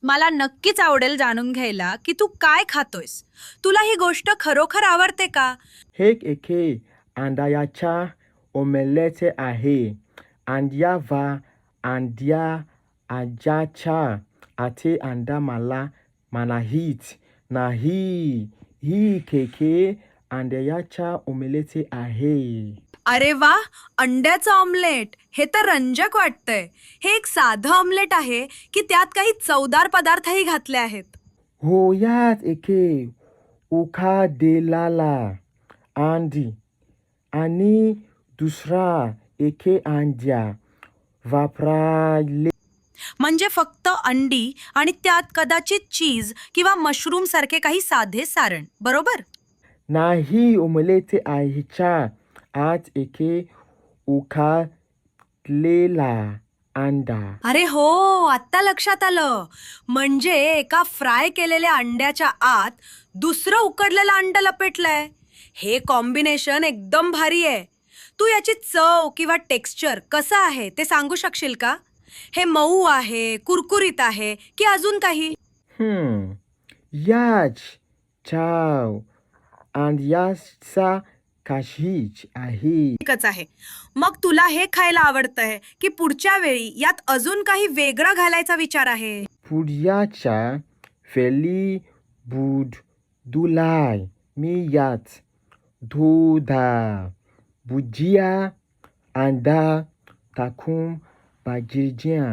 मला नक्कीच आवडेल जाणून घ्यायला की तू काय खातोयस. तुला ही गोष्ट खरोखर आवडते का? हे एके अंड्याच्या ऑमलेट आहे. अंड्यावा अंड्या आज्याच्या आते अंडा मला माहीत नाही. ही केके अंड्याच्या ऑमलेट आहे. अरे वा, अंड्याचं ऑमलेट हे तर रंजक वाटतंय. हे एक साधं ऑमलेट आहे की त्यात काही चवदार पदार्थही घातले आहेत? होयात एके उखादेलाला अंडी आणि दुसरा एके अंड्या वापराले. म्हणजे फक्त अंडी आणि त्यात कदाचित चीज किंवा मशरूम सारखे काही साधे सारण, बरोबर? नाही ऑमलेट आईच्या आत एके उखाडलेला अंडा. अरे हो, आत्ता लक्षात आलं. म्हणजे एका फ्राय केलेल्या अंड्याच्या आत दुसरं उकडलेलं अंड लपेटलंय. हे कॉम्बिनेशन एकदम भारी आहे. तू याची चव किंवा टेक्स्चर कसं आहे ते सांगू शकशील का? हे मऊ आहे, कुरकुरीत आहे की अजून काही? हम्म याच चाव अंड्याचा काशीच आहे. एकच आहे. मग तुला हे खायला आवडतंय की पुढच्या वेळी यात अजून काही वेगळं घालायचा विचार आहे? पुढ्याच्या वेळी बुधुलाय मी यात दुधा भुजिया अंडा टाकून भाजीच्या